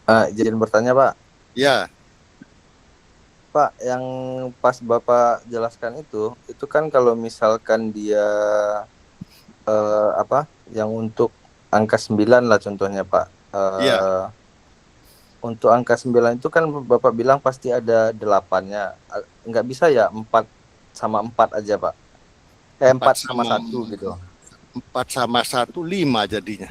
Izin bertanya, Pak. Ya, Pak, yang pas Bapak jelaskan itu kan kalau misalkan dia apa, yang untuk angka 9 lah contohnya, Pak. ya, Untuk angka 9 itu kan Bapak bilang pasti ada delapannya. Nggak bisa ya 4 sama 4 aja, Pak. 4 4 sama sama satu gitu. 4 sama 1, 5 jadinya.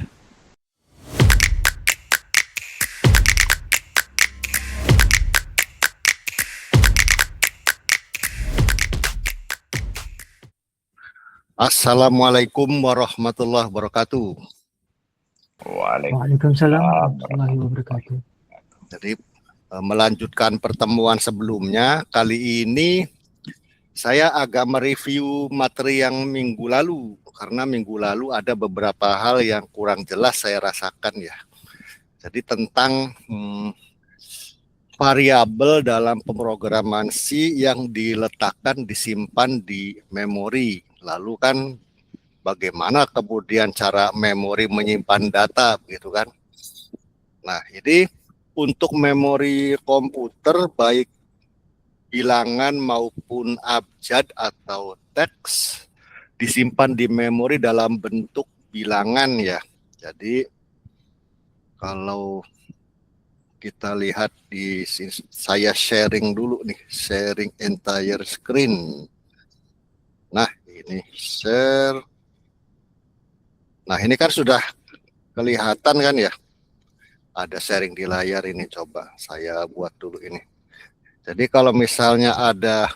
Assalamualaikum warahmatullahi wabarakatuh. Waalaikumsalam Waalaikumsalam warahmatullahi wabarakatuh. Jadi melanjutkan pertemuan sebelumnya, kali ini saya agak mereview materi yang minggu lalu karena minggu lalu ada beberapa hal yang kurang jelas saya rasakan ya. Jadi tentang variabel dalam pemrograman C yang diletakkan disimpan di memori. Lalu kan bagaimana kemudian cara memori menyimpan data gitu kan. Nah, ini untuk memori komputer baik bilangan maupun abjad atau teks disimpan di memori dalam bentuk bilangan ya. Jadi kalau kita lihat di sini, saya sharing dulu nih, sharing entire screen. Nah, ini share. Nah, ini kan sudah kelihatan kan ya. Ada sharing di layar ini, coba saya buat dulu ini. Jadi kalau misalnya ada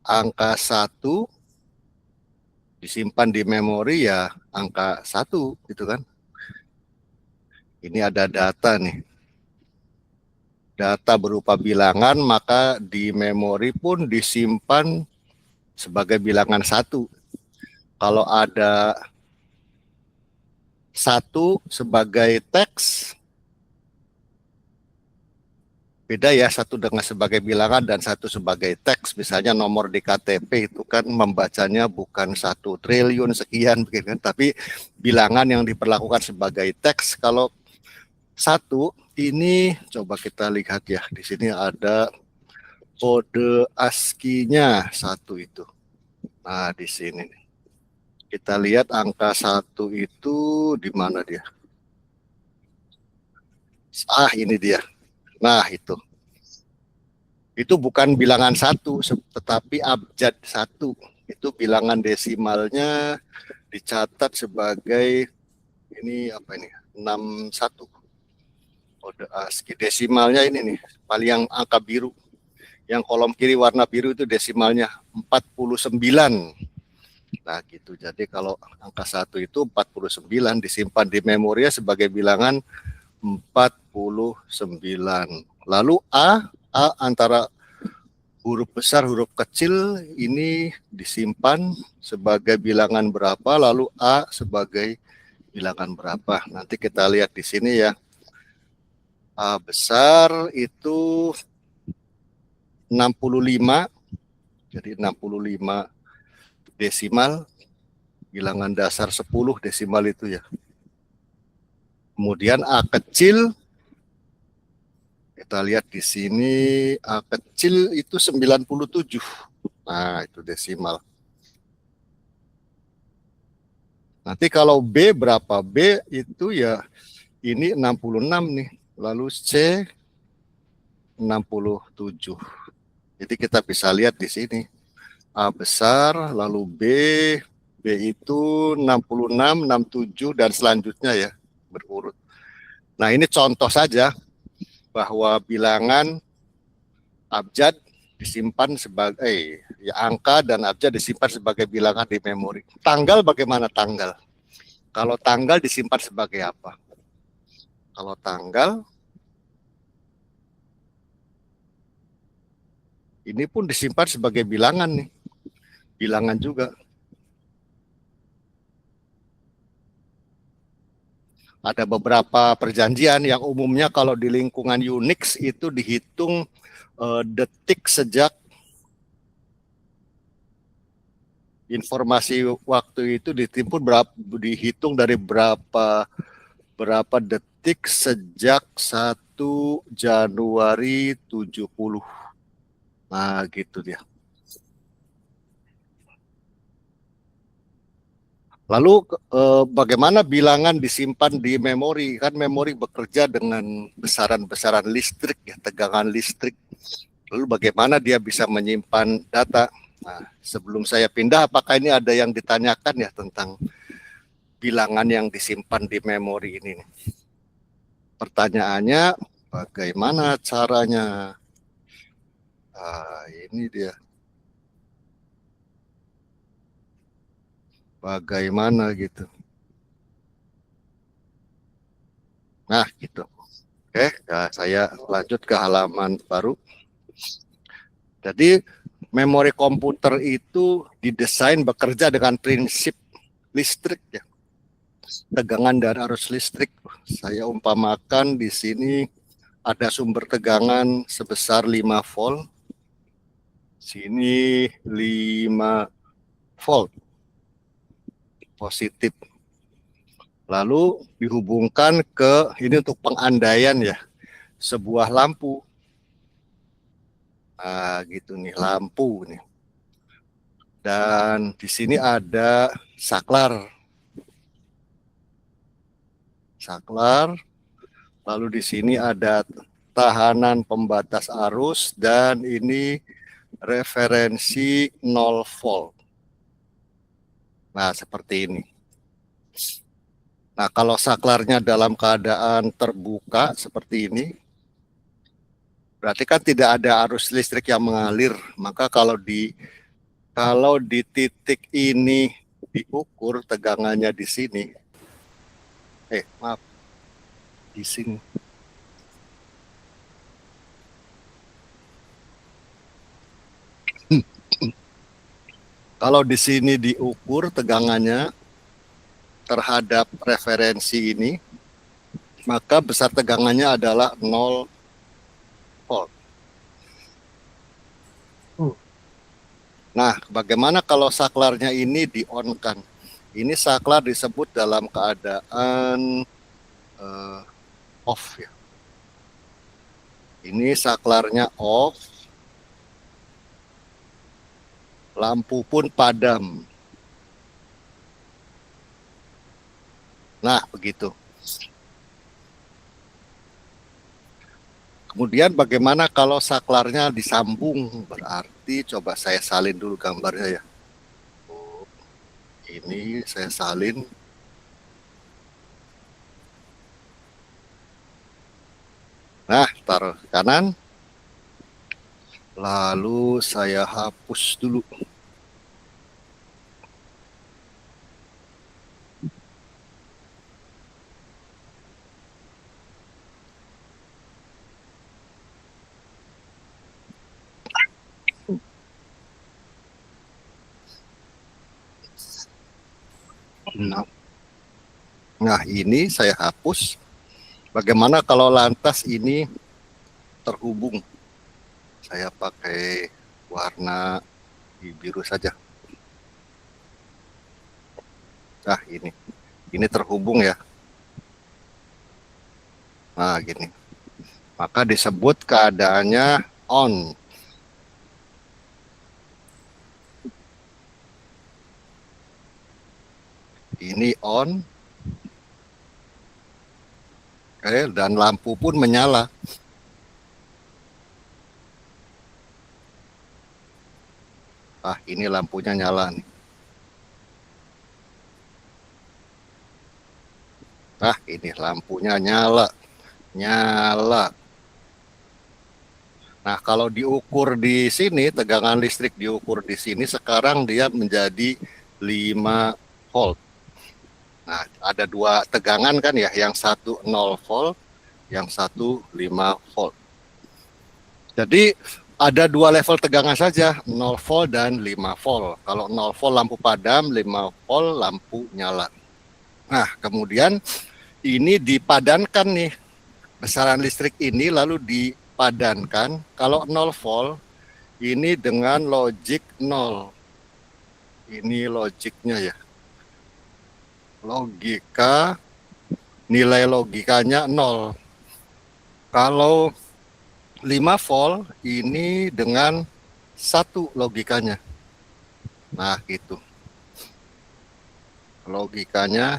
angka 1 disimpan di memori ya angka 1 gitu kan. Ini ada data nih. Data berupa bilangan, maka di memori pun disimpan sebagai bilangan 1. Kalau ada 1 sebagai teks, beda ya, 1 dengan sebagai bilangan dan 1 sebagai teks. Misalnya nomor di KTP itu kan membacanya bukan 1 triliun sekian, kan, tapi bilangan yang diperlakukan sebagai teks. Kalau 1 ini coba kita lihat ya, di sini ada kode ASCII-nya 1 itu. Nah, di sini kita lihat angka 1 itu di mana dia? Ini dia. Nah, itu. Itu bukan bilangan 1, tetapi abjad 1. Itu bilangan desimalnya dicatat sebagai ini apa ini? 61. Kode ASCII. Desimalnya ini nih, paling yang angka biru. Yang kolom kiri warna biru itu desimalnya 49. Nah, gitu. Jadi kalau angka 1 itu 49 disimpan di memori sebagai bilangan 49. Lalu A antara huruf besar, huruf kecil ini disimpan sebagai bilangan berapa, lalu A sebagai bilangan berapa. Nanti kita lihat di sini ya. A besar itu 65. Jadi 65 desimal, bilangan dasar 10 desimal itu ya. Kemudian A kecil, kita lihat di sini, A kecil itu 97. Nah, itu desimal. Nanti kalau B berapa? B itu ya ini 66 nih. Lalu C 67. Jadi kita bisa lihat di sini. A besar, lalu B itu 66, 67 dan selanjutnya ya berurut. Nah, ini contoh saja bahwa bilangan abjad disimpan sebagai ya, angka dan abjad disimpan sebagai bilangan di memori. Tanggal bagaimana tanggal? Kalau tanggal disimpan sebagai apa? Kalau tanggal ini pun disimpan sebagai bilangan nih. Bilangan juga. Ada beberapa perjanjian yang umumnya kalau di lingkungan Unix itu dihitung detik sejak informasi waktu itu dihitung dari berapa titik sejak 1 Januari 70. Nah, gitu dia. Lalu bagaimana bilangan disimpan di memori? Kan memori bekerja dengan besaran-besaran listrik, ya, tegangan listrik. Lalu bagaimana dia bisa menyimpan data? Nah, sebelum saya pindah, apakah ini ada yang ditanyakan ya tentang bilangan yang disimpan di memori ini? Pertanyaannya, bagaimana caranya? Ini dia. Bagaimana gitu. Nah, gitu. Oke, nah saya lanjut ke halaman baru. Jadi, memori komputer itu didesain bekerja dengan prinsip listrik, ya. Tegangan dan arus listrik. Saya umpamakan di sini ada sumber tegangan sebesar 5 volt. Sini 5 volt positif. Lalu dihubungkan ke, ini untuk pengandaian ya, sebuah lampu. Nah, gitu nih, lampu nih. Dan di sini ada saklar. Saklar. Lalu di sini ada tahanan pembatas arus dan ini referensi 0 volt. Nah, seperti ini. Nah, kalau saklarnya dalam keadaan terbuka seperti ini, berarti kan tidak ada arus listrik yang mengalir. Maka kalau di titik ini diukur tegangannya di sini, di sini. Kalau di sini diukur tegangannya terhadap referensi ini, maka besar tegangannya adalah 0 volt. Nah, bagaimana kalau saklarnya ini di-on-kan? Ini saklar disebut dalam keadaan off, ya. Ini saklarnya off, lampu pun padam. Nah, begitu. Kemudian bagaimana kalau saklarnya disambung? Berarti coba saya salin dulu gambarnya ya. Ini saya salin. Nah, taruh ke kanan. Lalu saya hapus dulu. Nah, ini saya hapus. Bagaimana kalau lantas ini terhubung? Saya pakai warna biru saja. Nah, ini terhubung ya. Nah, gini. Maka disebut keadaannya on. Ini on. Oke, dan lampu pun menyala. Ah, ini lampunya nyala nih. Ah, ini lampunya nyala. Nah, kalau diukur di sini, tegangan listrik diukur di sini, sekarang dia menjadi 5 volt. Nah, ada dua tegangan kan ya, yang satu 0 volt, yang satu 5 volt. Jadi ada dua level tegangan saja, 0 volt dan 5 volt. Kalau 0 volt lampu padam, 5 volt lampu nyala. Nah, kemudian ini dipadankan nih, besaran listrik ini lalu dipadankan. Kalau 0 volt, ini dengan logik 0. Ini logiknya ya. Logika nilai logikanya 0. Kalau 5 volt ini dengan 1 logikanya. Nah, gitu. Logikanya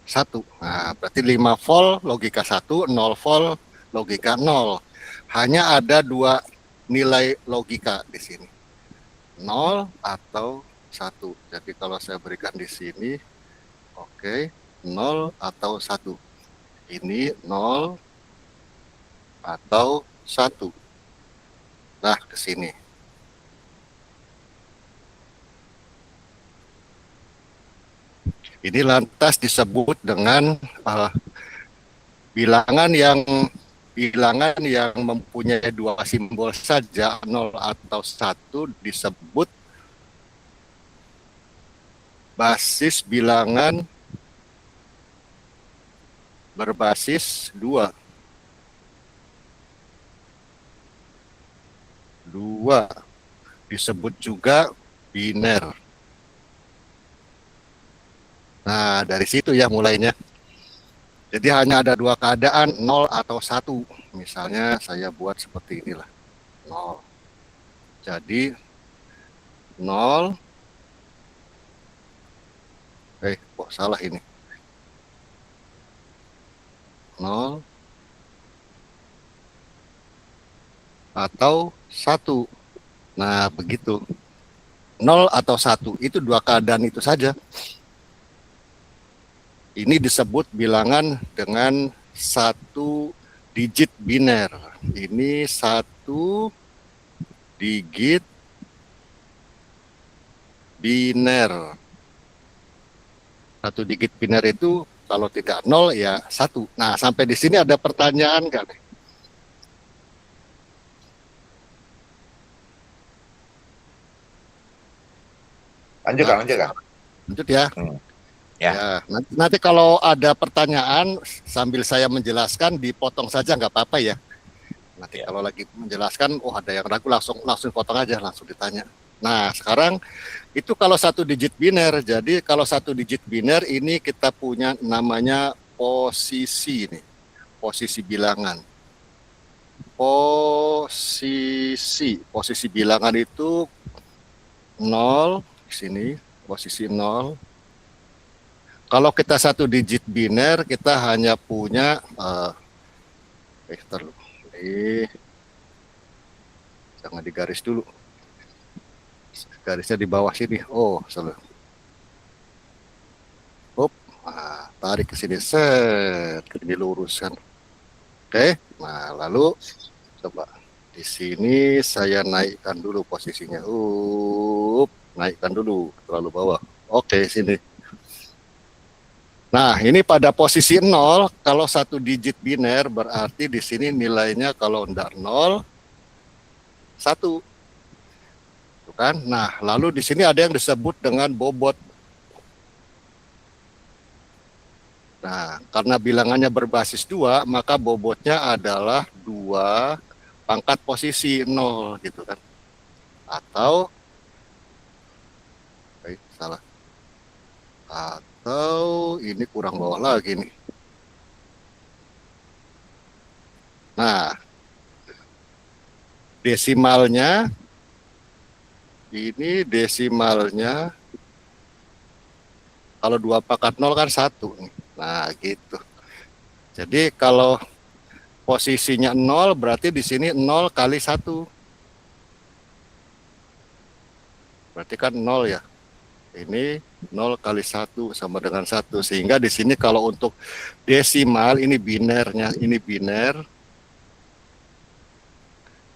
1. Nah, berarti 5 volt logika 1, 0 volt logika 0. Hanya ada 2 nilai logika di sini. 0 atau 1. Jadi kalau saya berikan di sini, oke, 0 atau 1. Ini 0 atau 1. Nah, ke sini. Ini lantas disebut dengan bilangan yang mempunyai 2 simbol saja, 0 atau 1, disebut basis bilangan berbasis 2. 2 disebut juga biner. Nah, dari situ ya mulainya. Jadi hanya ada 2 keadaan, 0 atau 1. Misalnya saya buat seperti inilah. 0. Jadi 0. Kok salah ini. 0 atau 1. Nah, begitu. 0 atau 1, itu 2 keadaan itu saja. Ini disebut bilangan dengan 1 digit biner. Ini 1 digit biner. 1 digit biner itu kalau tidak 0 ya 1. Nah, sampai di sini ada pertanyaan kan? Lanjut, Kang, lanjut, Kang. Lanjut ya. Ya. Ya, nanti kalau ada pertanyaan sambil saya menjelaskan dipotong saja, nggak apa-apa ya. Nanti kalau lagi menjelaskan, ada yang ragu langsung potong aja, langsung ditanya. Nah, sekarang itu kalau 1 digit biner. Jadi kalau 1 digit biner ini kita punya namanya posisi nih, posisi bilangan. Posisi bilangan itu 0 di sini, posisi 0. Kalau kita 1 digit biner, kita hanya punya jangan digaris dulu. Garisnya di bawah sini. Salah. Tarik ke sini, set, diluruskan. Oke. Nah, lalu coba di sini saya naikkan dulu posisinya. Naikkan dulu terlalu bawah. Oke, sini. Nah, ini pada posisi 0, kalau 1 digit biner berarti di sini nilainya kalau enggak 0, 1. Tuh kan? Nah, lalu di sini ada yang disebut dengan bobot. Nah, karena bilangannya berbasis 2, maka bobotnya adalah 2 pangkat posisi 0 gitu kan. Atau salah. Atau ini kurang bawah lagi nih. Nah, desimalnya kalau 2 pangkat 0 kan 1 nih. Nah, gitu. Jadi kalau posisinya 0 berarti di sini 0 kali 1. Berarti kan 0 ya. Ini 0 kali 1 sama dengan 1. Sehingga di sini kalau untuk desimal, ini binernya, ini biner.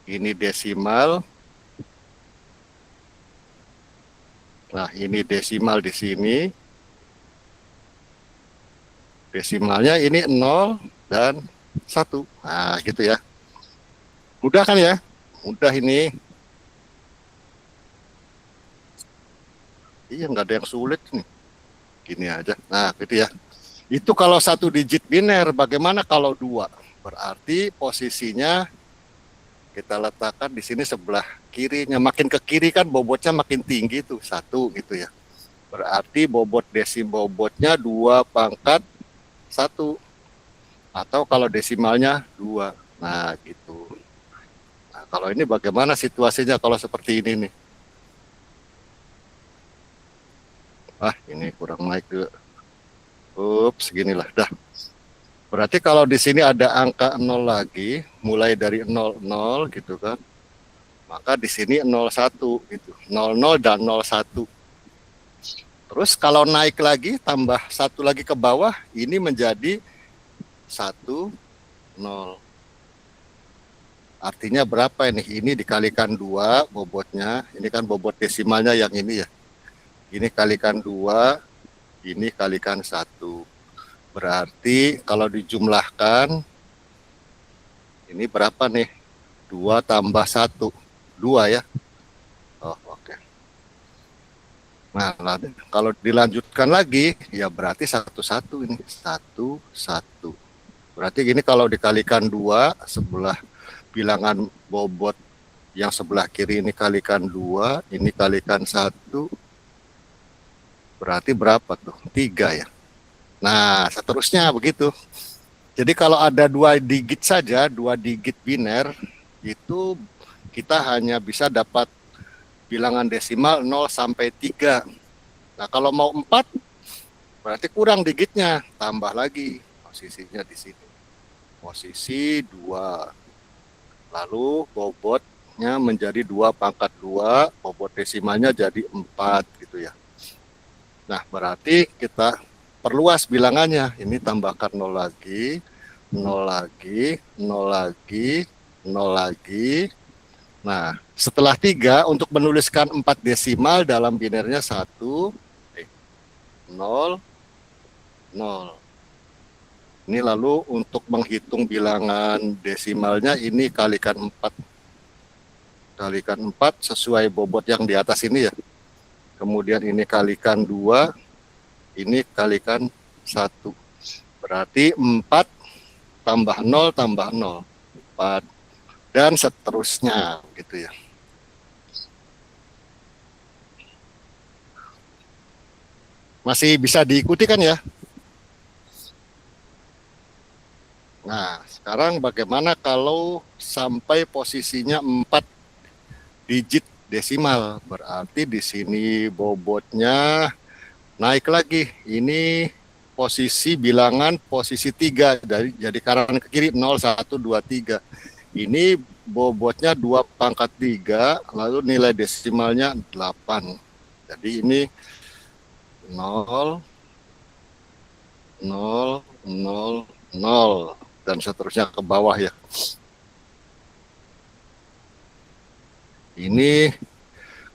Ini desimal. Nah, ini desimal di sini. Desimalnya ini 0 dan 1. Nah, gitu ya. Mudah kan ya? Mudah ini. Iya, nggak ada yang sulit nih. Gini aja. Nah, gitu ya. Itu kalau 1 digit biner. Bagaimana kalau 2? Berarti posisinya kita letakkan di sini sebelah kirinya. Makin ke kiri kan bobotnya makin tinggi tuh, 1 gitu ya. berarti bobotnya 2 pangkat 1. Atau kalau desimalnya 2. Nah, gitu. Nah, kalau ini bagaimana situasinya kalau seperti ini nih? Ini kurang naik ke. Seginilah. Dah. Berarti kalau di sini ada angka 0 lagi, mulai dari 00 gitu kan. Maka di sini 01 gitu. 00 dan 01. Terus kalau naik lagi, tambah 1 lagi ke bawah, ini menjadi 1, 0. Artinya berapa ini? Ini dikalikan 2 bobotnya. Ini kan bobot desimalnya yang ini ya. Ini kalikan 2, ini kalikan 1. Berarti kalau dijumlahkan, ini berapa nih? 2 tambah 1. 2 ya. Oke. Nah, kalau dilanjutkan lagi, ya berarti 1 ini. 1. Berarti gini, kalau dikalikan 2, sebelah bilangan bobot yang sebelah kiri ini kalikan 2, ini kalikan 1, berarti berapa tuh? 3 ya. Nah, seterusnya begitu. Jadi kalau ada 2 digit saja, 2 digit biner, itu kita hanya bisa dapat bilangan desimal 0 sampai 3. Nah, kalau mau 4, berarti kurang digitnya, tambah lagi posisinya di sini. Posisi 2. Lalu bobotnya menjadi 2 pangkat 2, bobot desimalnya jadi 4 gitu ya. Nah, berarti kita perluas bilangannya. Ini tambahkan 0 lagi, 0 lagi, 0 lagi, 0 lagi. Nah, setelah 3, untuk menuliskan 4 desimal dalam binernya 1, 0, 0. Ini lalu untuk menghitung bilangan desimalnya, ini kalikan 4. Kalikan 4 sesuai bobot yang di atas ini ya. Kemudian ini kalikan 2, ini kalikan 1. Berarti 4 tambah 0 tambah 0. 4. Dan seterusnya gitu ya. Masih bisa diikuti kan ya? Nah, sekarang bagaimana kalau sampai posisinya 4 digit desimal? Berarti di sini bobotnya naik lagi. Ini posisi bilangan posisi 3. Jadi kanan ke kiri 0, 1, 2, 3. Ini bobotnya 2 pangkat 3, lalu nilai desimalnya 8. Jadi ini 0, 0, 0, 0, dan seterusnya ke bawah ya. Ini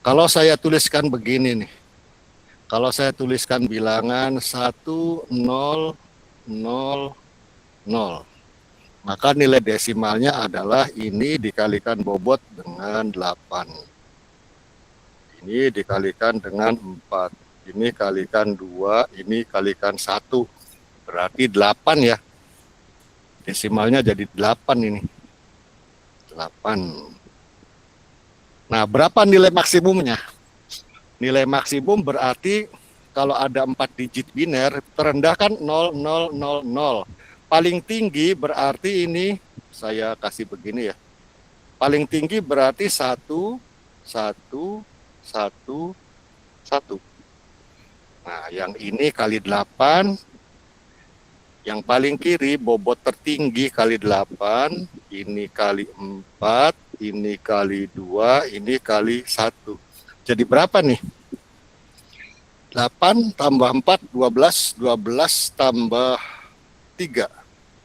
kalau saya tuliskan begini nih. Kalau saya tuliskan bilangan 1, 0, 0, 0. Maka nilai desimalnya adalah ini dikalikan bobot dengan 8. Ini dikalikan dengan 4. Ini kalikan 2, ini kalikan 1. Berarti 8 ya. Desimalnya jadi 8 ini. 8. Nah, berapa nilai maksimumnya? Nilai maksimum berarti kalau ada 4 digit biner, terendah kan 0, 0, 0, 0. Paling tinggi berarti ini, saya kasih begini ya. Paling tinggi berarti 1, 1, 1, 1. Nah, yang ini kali 8. Yang paling kiri bobot tertinggi kali 8. Ini kali 4. Ini kali 2. Ini kali 1. Jadi berapa nih? 8 tambah 4, 12. 12 tambah 3,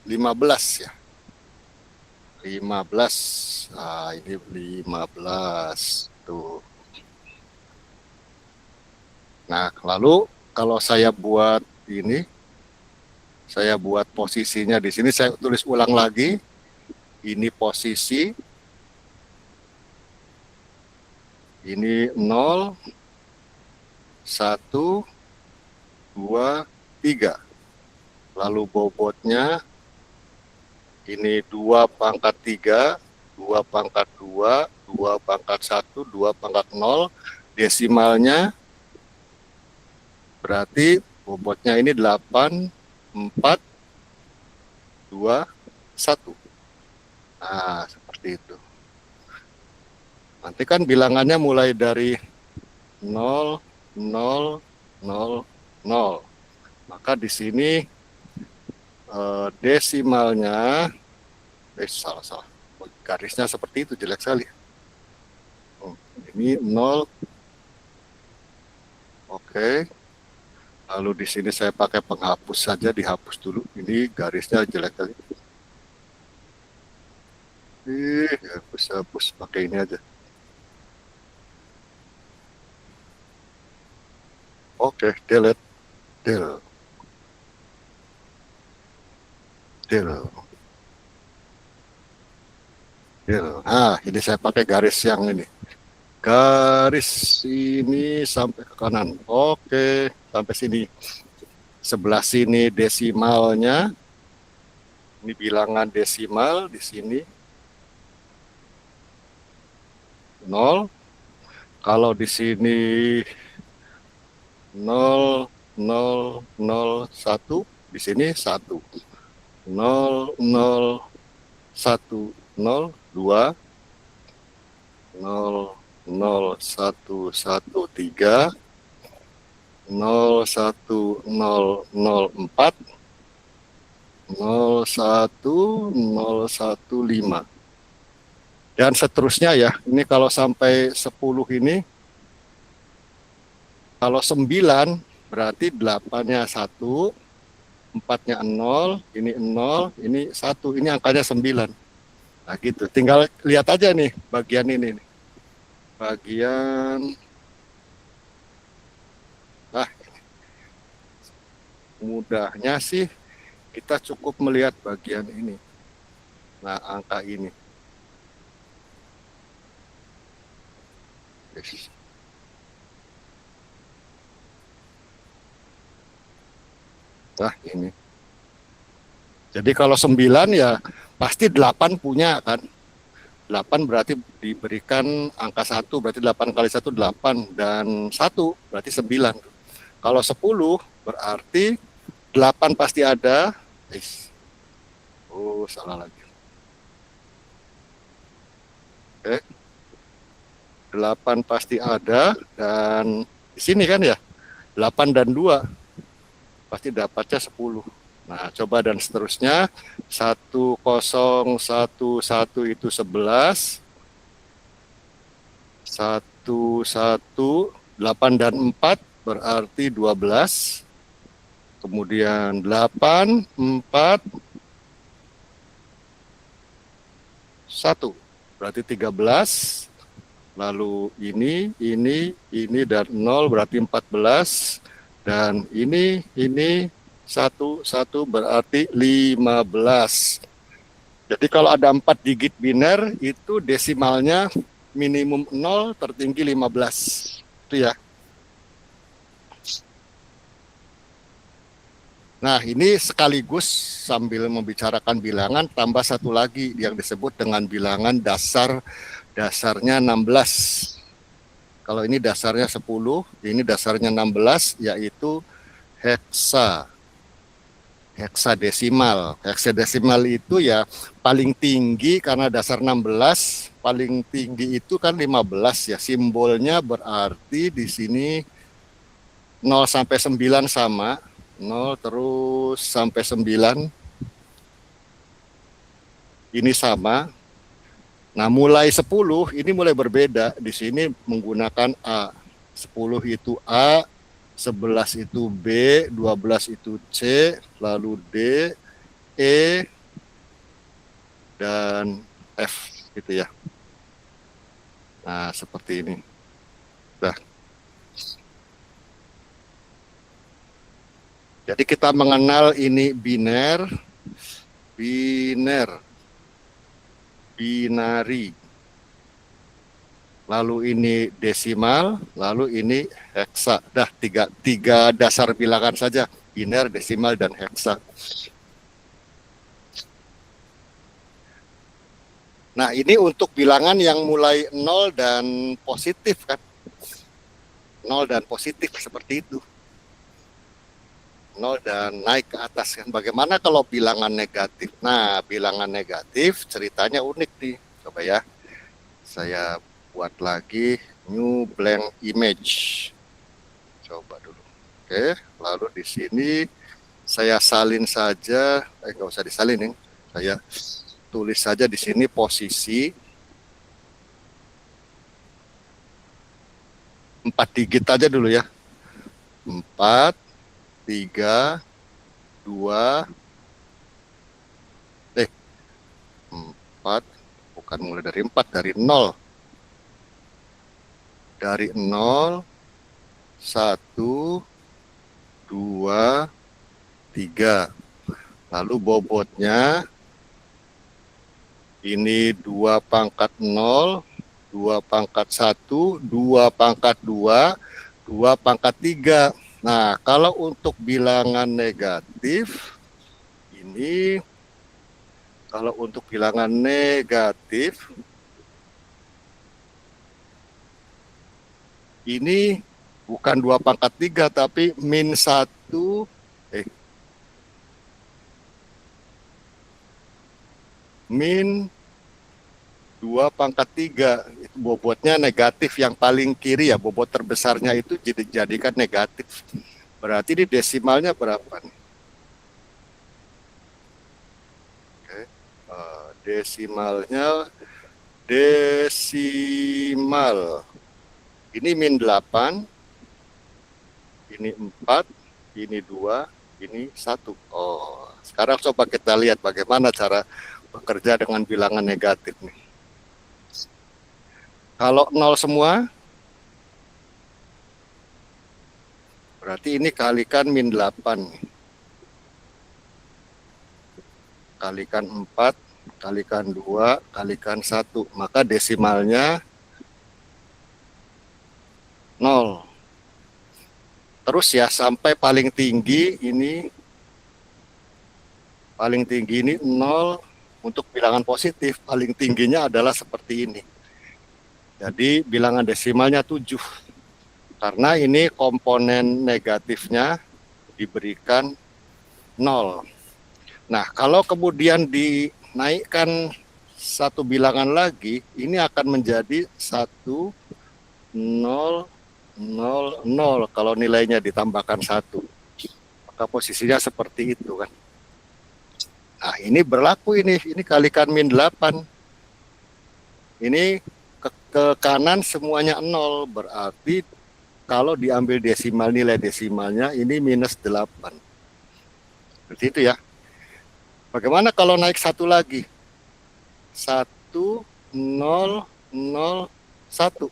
15 ya. 15. Nah, ini 15 tuh. Nah, lalu kalau saya buat ini, saya buat posisinya di sini, saya tulis ulang lagi. Ini posisi. Ini 0, 1, 2, 3. Lalu bobotnya ini 2 pangkat 3, 2 pangkat 2, 2 pangkat 1, 2 pangkat 0. Desimalnya Berarti bobotnya ini 8, 4, 2, 1. Nah, seperti itu. Nanti kan bilangannya mulai dari 0, 0, 0, 0. Maka di sini desimalnya, salah. Garisnya seperti itu, jelek sekali. Ini 0. Oke. Lalu di sini saya pakai penghapus saja, dihapus dulu. Ini garisnya jelek kali. Hapus pakai ini aja. Oke, delete. Nah, ini saya pakai garis yang ini. Garis ini sampai ke kanan. Oke, sampai sini. Sebelah sini desimalnya. Ini bilangan desimal di sini. 0. Kalau di sini 0, 0, 0, 1. Di sini 1. 0, 0, 1, 0, 2. 0, 0, 1, 1, 3, 0, 1, 0, 0, 4, 0, 1, 0, 1, 5. Dan seterusnya ya, ini kalau sampai 10 ini, kalau 9 berarti 8-nya 1, 4-nya 0, ini 0, ini 1, ini angkanya 9. Nah gitu, tinggal lihat aja nih bagian ini nih. Bagian mudahnya sih kita cukup melihat bagian ini. Nah, angka ini. Nah, ini. Jadi kalau 9 ya pasti 8 punya kan. 8 berarti diberikan angka 1, berarti 8 kali 1 8, dan 1 berarti 9. Kalau 10 berarti 8 pasti ada. Oh, salah lagi. Oke. 8 pasti ada, dan di sini kan ya 8 dan 2 pasti dapatnya 10. Nah, coba dan seterusnya. 1, 0, 1, 1 itu 11. 1, 1, 8 dan 4 berarti 12. Kemudian 8, 4, 1 berarti 13. Lalu ini dan 0 berarti 14. Dan ini 1 berarti 15. Jadi kalau ada 4 digit biner itu desimalnya minimum 0, tertinggi 15. Itu ya. Nah, ini sekaligus sambil membicarakan bilangan, tambah satu lagi yang disebut dengan bilangan dasarnya 16. Kalau ini dasarnya 10, ini dasarnya 16, yaitu heksadesimal. Heksadesimal itu ya paling tinggi karena dasar 16, paling tinggi itu kan 15 ya. Simbolnya berarti di sini 0 sampai 9 sama, 0 terus sampai 9 ini sama. Nah, mulai 10 ini mulai berbeda. Di sini menggunakan A. 10 itu A, 11 itu B, 12 itu C, lalu D, E, dan F gitu ya. Nah, seperti ini. Nah. Jadi kita mengenal ini binari, lalu ini desimal, lalu ini heksa. Dah tiga dasar bilangan saja, biner, desimal, dan heksa. Nah, ini untuk bilangan yang mulai 0 dan positif kan. 0 dan positif seperti itu. 0 dan naik ke atas kan. Bagaimana kalau bilangan negatif? Nah, bilangan negatif ceritanya unik nih. Coba ya. Saya buat lagi new blank image. Coba dulu. Oke, lalu di sini saya salin saja, nggak usah disalin ya. Saya tulis saja di sini posisi 4 digit aja dulu ya. 4, 3, 2, 4, bukan mulai dari 4, dari 0. Dari 0, 1, 2, 3. Lalu bobotnya ini 2 pangkat 0, 2 pangkat 1, 2 pangkat 2, 2 pangkat 3. Nah, kalau untuk bilangan negatif, ini kalau untuk bilangan negatif, ini bukan 2 pangkat 3, tapi min 1, min 2 pangkat 3. Itu bobotnya negatif yang paling kiri ya, bobot terbesarnya itu dijadikan negatif. Berarti di desimalnya berapa nih? Oke. Desimalnya desimal. Ini min 8, ini 4, ini 2, ini 1. Oh, sekarang coba kita lihat bagaimana cara bekerja dengan bilangan negatif nih. Kalau 0 semua, berarti ini kalikan min 8. Kalikan 4, kalikan 2, kalikan 1. Maka desimalnya 0. Terus ya sampai paling tinggi ini 0 untuk bilangan positif, paling tingginya adalah seperti ini. Jadi bilangan desimalnya 7. Karena ini komponen negatifnya diberikan 0. Nah, kalau kemudian dinaikkan satu bilangan lagi, ini akan menjadi 1, 0, 0, 0 kalau nilainya ditambahkan 1. Maka posisinya seperti itu kan. Nah, ini berlaku ini kalikan min 8. Ini ke kanan semuanya 0, berarti kalau diambil desimal, nilai desimalnya ini minus 8. Seperti itu ya. Bagaimana kalau naik satu lagi? 1, 0, 0, 1.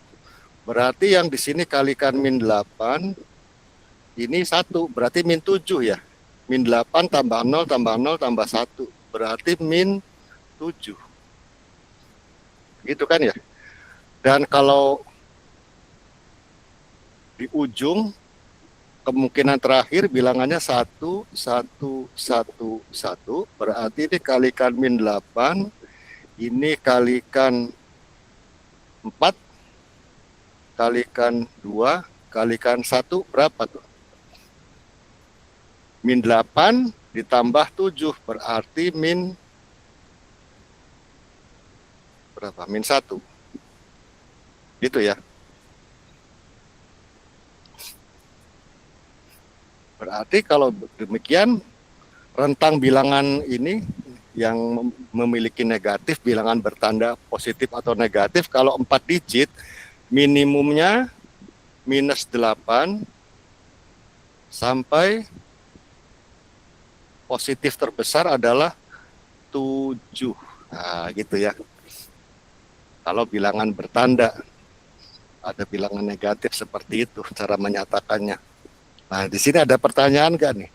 Berarti yang di sini kalikan min 8, ini 1, berarti min 7 ya. Min 8 tambah 0 tambah 0 tambah 1, berarti min 7. Gitu kan ya. Dan kalau di ujung, kemungkinan terakhir bilangannya 1, 1, 1, 1, berarti ini kalikan min 8, ini kalikan 4, kalikan 2, kalikan 1, berapa tuh? Min 8 ditambah 7, berarti min berapa? Min 1. Gitu ya. Berarti kalau demikian, rentang bilangan ini yang memiliki negatif, bilangan bertanda positif atau negatif, kalau 4 digit, minimumnya minus 8 sampai positif terbesar adalah 7. Nah, gitu ya. Kalau bilangan bertanda, ada bilangan negatif seperti itu cara menyatakannya. Nah, di sini ada pertanyaan nggak nih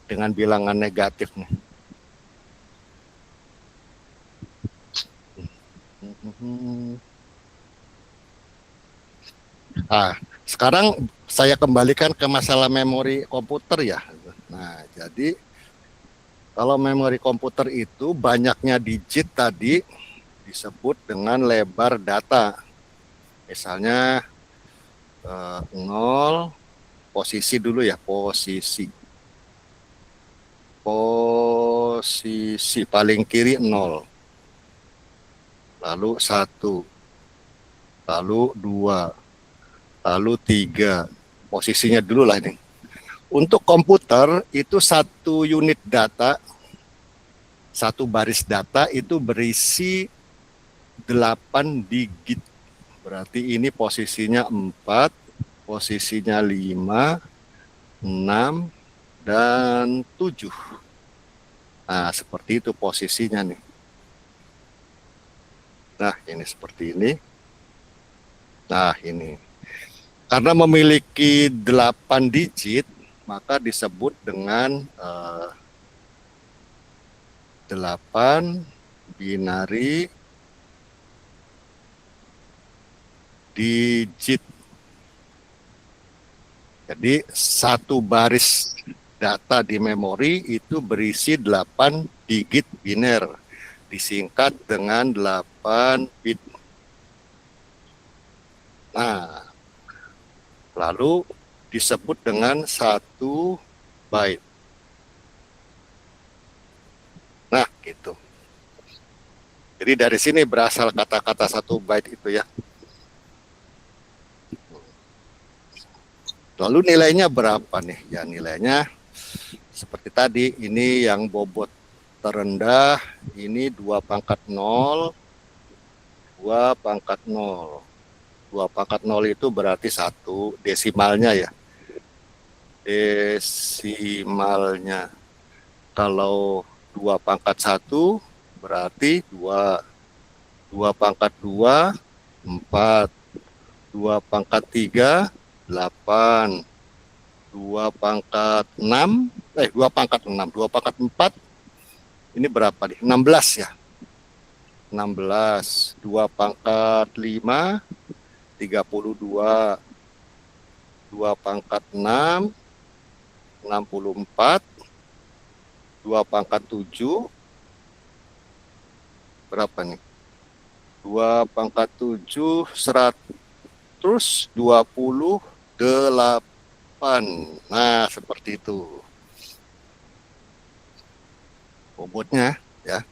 dengan bilangan negatif nih? Nah, sekarang saya kembalikan ke masalah memori komputer ya. Nah, jadi kalau memori komputer itu banyaknya digit tadi disebut dengan lebar data. Misalnya 0, posisi dulu ya, posisi. posisi paling kiri 0, lalu 1, lalu 2, lalu 3. Posisinya dulu lah ini. Untuk komputer itu satu unit data, satu baris data itu berisi 8 digit. Berarti ini posisinya 4, posisinya 5, 6, dan 7. Nah, seperti itu posisinya nih. Nah, ini seperti ini. Nah, ini. Karena memiliki 8 digit, maka disebut dengan 8 binary digit. Jadi satu baris data di memori itu berisi 8 digit biner, disingkat dengan 8 bit. Nah, lalu disebut dengan 1 byte. Nah, gitu. Jadi dari sini berasal kata-kata 1 byte itu ya. Lalu nilainya berapa nih? Ya nilainya seperti tadi, ini yang bobot terendah, ini 2 pangkat 0, 2 pangkat 0. 2 pangkat 0 itu berarti 1 desimalnya ya. Desimalnya. Kalau 2 pangkat 1 berarti 2. 2 pangkat 2, 4. 2 pangkat 3, 8. 2 pangkat 6, 2 pangkat 6, 2 pangkat 4, ini berapa nih? 16 ya. 16, 2 pangkat 5, 32, 2 pangkat 6, 64, 2 pangkat 7, berapa nih? 2 pangkat 7, 128. Nah, seperti itu bobotnya ya.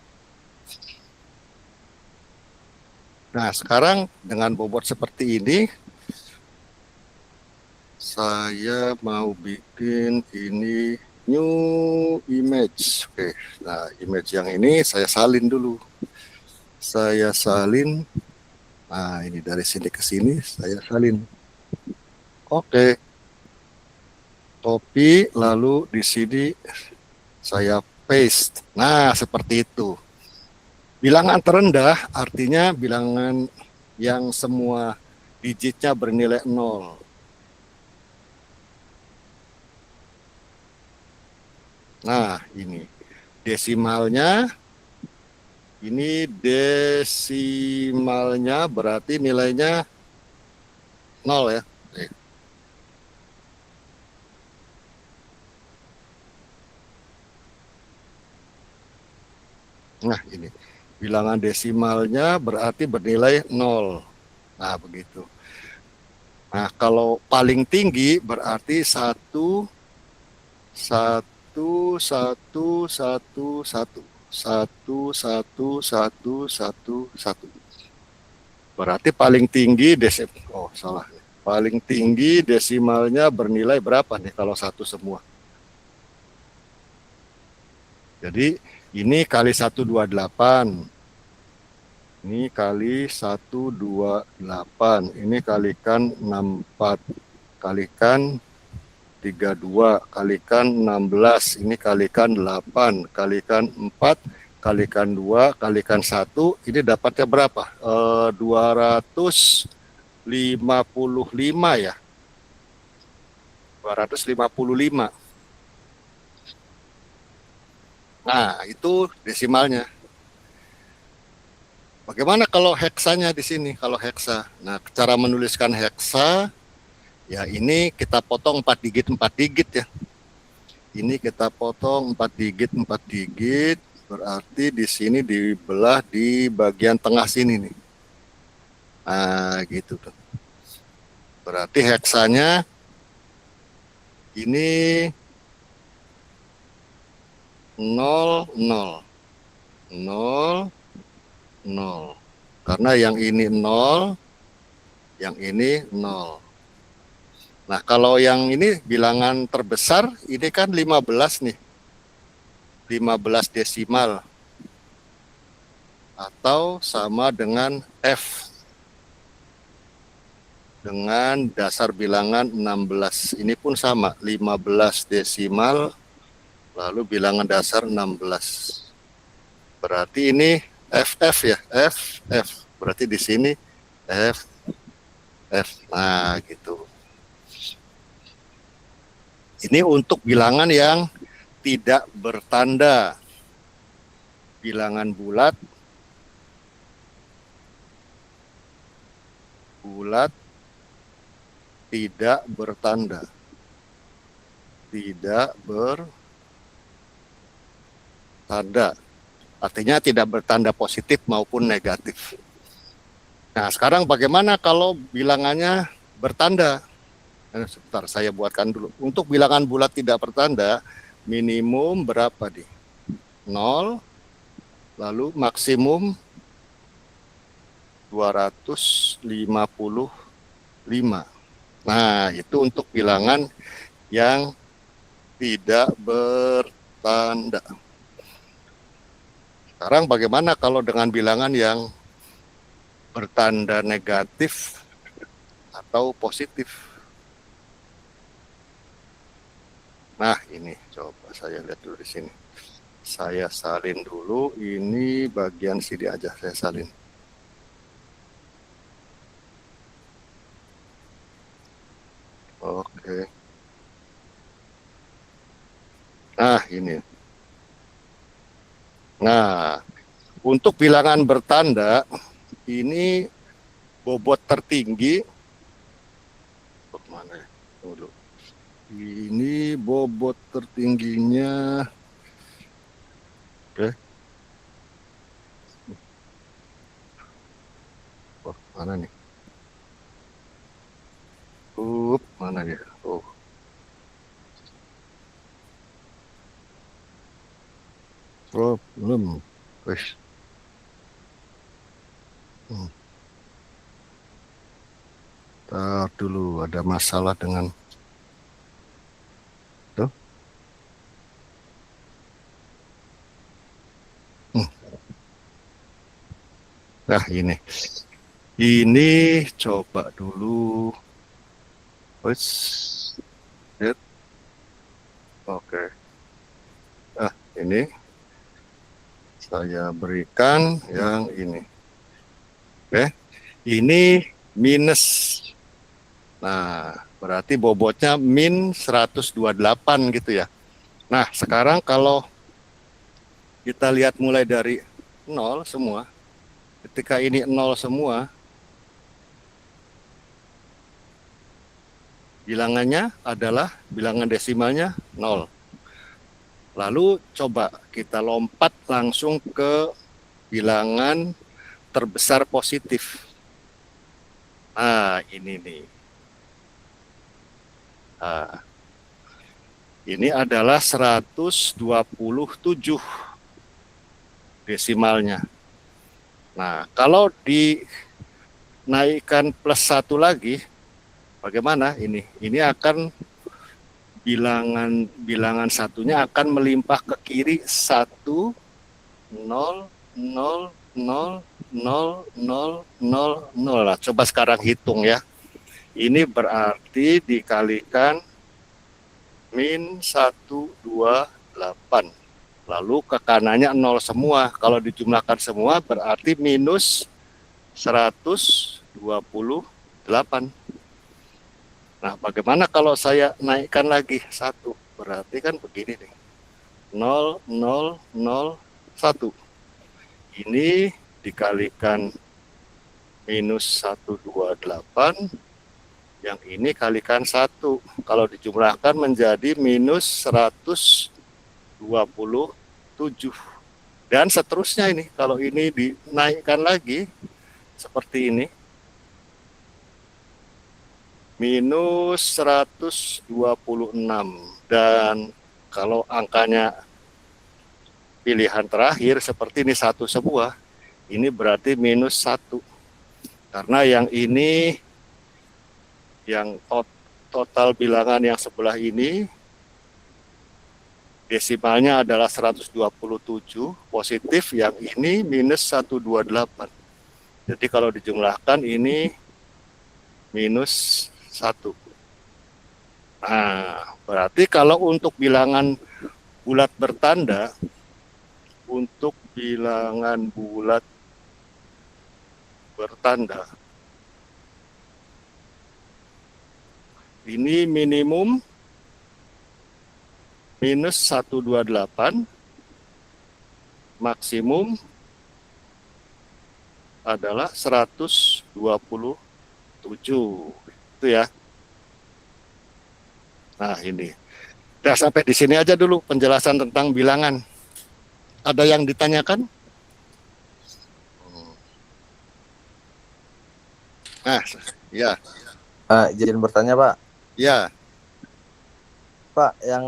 Nah, sekarang dengan bobot seperti ini, saya mau bikin ini new image. Oke, nah image yang ini saya salin dulu. Saya salin. Nah, ini dari sini ke sini saya salin. Oke. Copy, lalu di sini saya paste. Nah, seperti itu. Bilangan terendah artinya bilangan yang semua digitnya bernilai 0. Nah, ini desimalnya. Ini desimalnya berarti nilainya 0 ya. Nah, ini bilangan desimalnya berarti bernilai 0. Nah, begitu. Nah, kalau paling tinggi berarti 1, 1, 1, 1, 1. 1, 1, 1, 1, 1. Berarti paling tinggi salah. Paling tinggi desimalnya bernilai berapa nih kalau 1 semua? Jadi ini kali 128. Ini kali 128. Ini kalikan 64. Kalikan 32. Kalikan 16. Ini kalikan 8. Kalikan 4. Kalikan 2. Kalikan 1. Ini dapatnya berapa? 255 ya. 255. Nah, itu desimalnya. Bagaimana kalau heksanya di sini? Kalau heksa, nah cara menuliskan heksa, ya ini kita potong 4 digit ya. Ini kita potong 4 digit, berarti di sini dibelah di bagian tengah sini nih. Nah, gitu tuh. Berarti heksanya ini 0, 0, 0, 0. Karena yang ini 0, yang ini 0. Nah, kalau yang ini bilangan terbesar, ini kan 15 nih. 15 desimal. Atau sama dengan F. Dengan dasar bilangan 16. Ini pun sama, 15 desimal, lalu bilangan dasar 16. Berarti ini FF ya, FF. Berarti di sini F, F. Nah, gitu. Ini untuk bilangan yang tidak bertanda. Bilangan bulat, tidak bertanda. Tidak bertanda. Artinya tidak bertanda positif maupun negatif. Nah, sekarang bagaimana kalau bilangannya bertanda? Sebentar, saya buatkan dulu. Untuk bilangan bulat tidak bertanda, minimum berapa nih? 0, lalu maksimum 255. Nah, itu untuk bilangan yang tidak bertanda. Sekarang bagaimana kalau dengan bilangan yang bertanda negatif atau positif? Nah, ini coba saya lihat dulu di sini. Saya salin dulu, ini bagian sini aja saya salin. Oke. Nah, ini. Nah, untuk bilangan bertanda, ini bobot tertinggi. Mana ya? Dulu. Ini bobot tertingginya. Oke. Oh, mana nih? Mana dia? Oh. Problem. Wes. Ntar dulu, ada masalah dengan tuh. Nah, ini coba dulu. Wes. Oke. Nah, ini saya berikan yang ini. Oke. Ini minus. Nah, berarti bobotnya min 128 gitu ya. Nah, sekarang kalau kita lihat mulai dari 0 semua, ketika ini 0 semua, bilangannya adalah, bilangan desimalnya 0. Lalu coba kita lompat langsung ke bilangan terbesar positif. Nah, ini nih. Nah, ini adalah 127 desimalnya. Nah, kalau dinaikkan plus 1 lagi, bagaimana ini? Ini akan bilangan satunya akan melimpah ke kiri 1, 0, 0, 0, 0, 0, 0, 0. Nah, coba sekarang hitung ya. Ini berarti dikalikan min 128. Lalu ke kanannya 0 semua. Kalau dijumlahkan semua berarti minus 128. Nah, bagaimana kalau saya naikkan lagi 1? Berarti kan begini nih. 0, 0, 0, 1. Ini dikalikan minus 128. Yang ini kalikan 1. Kalau dijumlahkan menjadi minus 127. Dan seterusnya ini. Kalau ini dinaikkan lagi seperti ini. Minus 126. Dan kalau angkanya pilihan terakhir seperti ini satu sebuah, ini berarti -1. Karena yang ini, yang total bilangan yang sebelah ini, desimalnya adalah 127 positif, yang ini -128. Jadi kalau dijumlahkan ini -1. Nah, berarti kalau untuk bilangan bulat bertanda, untuk bilangan bulat bertanda, ini minimum -128, maksimum adalah 127. Itu ya. Nah, ini. Udah sampai di sini aja dulu penjelasan tentang bilangan. Ada yang ditanyakan? Nah, ya. Izin bertanya Pak. Ya. Pak, yang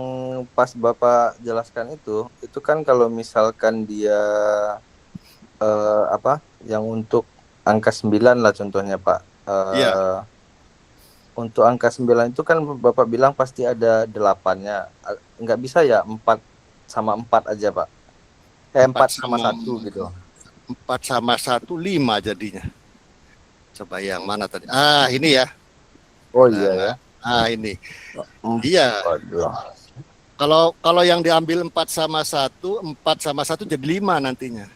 pas Bapak jelaskan itu kan kalau misalkan dia yang untuk angka 9 lah contohnya Pak. Iya. Untuk angka 9 itu kan Bapak bilang pasti ada 8-nya. Nggak bisa ya 4 sama 4 aja Pak? 4 sama 1 gitu. 4 sama 1, 5 jadinya. Coba yang mana tadi? Ini ya. Oh iya ya. Ini. Iya. Kalau yang diambil 4 sama 1 jadi 5 nantinya.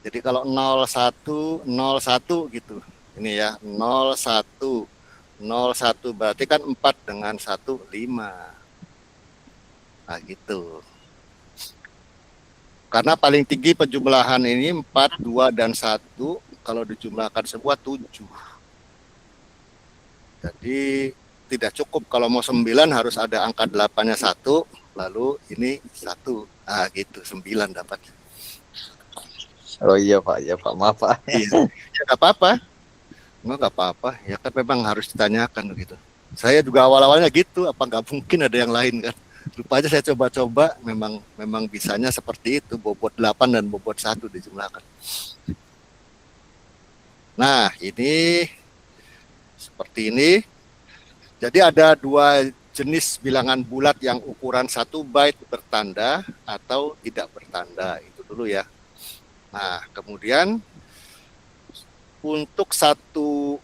Jadi kalau 01, 01 gitu. Ini ya, 01. 01 berarti kan 4 dengan 1, 5. Nah gitu. Karena paling tinggi penjumlahan ini 4, 2, dan 1. Kalau dijumlahkan semua 7. Jadi tidak cukup, kalau mau 9 harus ada angka 8-nya 1, lalu ini 1. Gitu, 9 dapat. Oh iya Pak, maaf Pak. Iya, ya nggak apa-apa. Nggak apa-apa, ya kan memang harus ditanyakan gitu. Saya juga awal-awalnya gitu, apa nggak mungkin ada yang lain kan. Lupa aja saya coba-coba, memang bisanya seperti itu, bobot 8 dan bobot 1 dijumlahkan. Nah, ini seperti ini. Jadi ada 2 jenis bilangan bulat yang ukuran 1 byte bertanda atau tidak bertanda. Itu dulu ya. Nah, kemudian untuk satu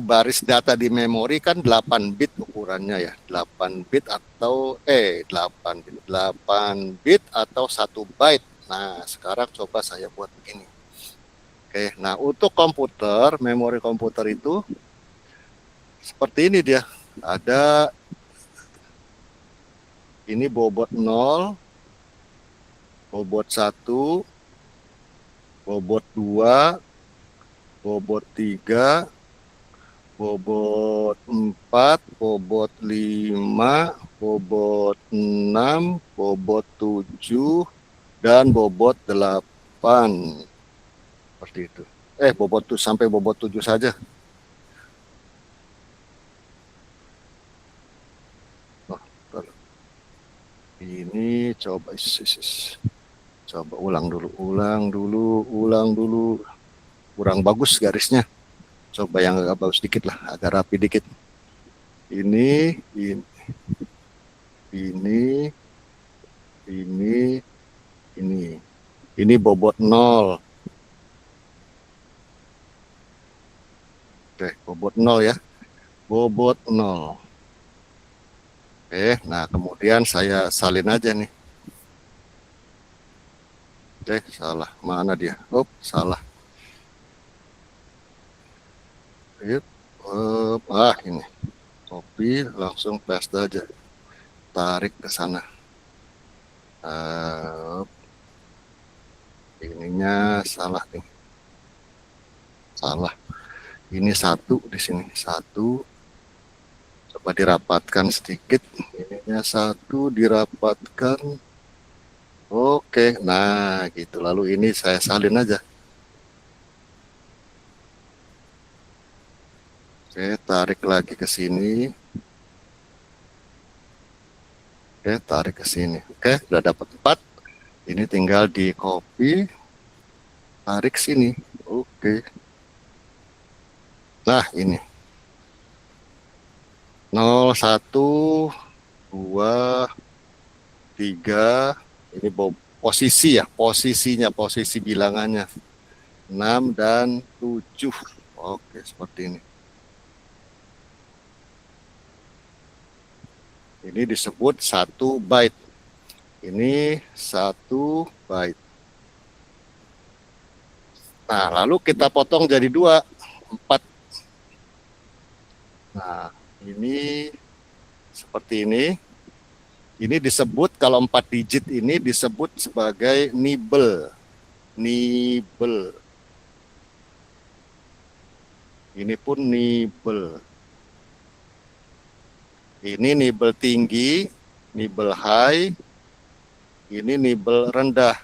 baris data di memori kan 8 bit ukurannya ya. 8 bit atau 8 bit atau 1 byte. Nah, sekarang coba saya buat begini. Oke, nah untuk komputer, memori komputer itu seperti ini dia. Ada ini bobot 0, bobot 1, bobot 2, bobot 3, bobot 4, bobot 5, bobot 6, bobot 7, dan bobot 8. Seperti itu. Bobot tuh sampai bobot 7 saja. Ini coba ulang dulu. Kurang bagus garisnya. Coba yang agak bagus dikit lah, agak rapi dikit. Ini bobot 0. Oke, bobot 0 ya. Bobot 0. Oke, nah kemudian saya salin aja nih. Oke, salah. Mana dia? Salah. Ini. Copy, langsung paste aja. Tarik ke sana. Ininya salah nih. Salah. Ini 1 di sini. 1. Coba dirapatkan sedikit. Ininya 1 dirapatkan. Oke, nah gitu. Lalu ini saya salin aja. Oke, tarik lagi ke sini. Oke, tarik ke sini. Oke, udah dapat 4. Ini tinggal di copy, tarik sini. Oke. Nah, ini 0, 1, 2, 3. Ini posisi ya, posisi bilangannya 6 dan 7. Oke, seperti ini. Ini disebut 1 byte. Ini 1 byte. Nah, lalu kita potong jadi 2, 4. Nah, ini seperti ini. Ini disebut, kalau 4 digit ini disebut sebagai nibble. Nibble. Ini pun nibble. Ini nibble tinggi, nibble high, ini nibble rendah.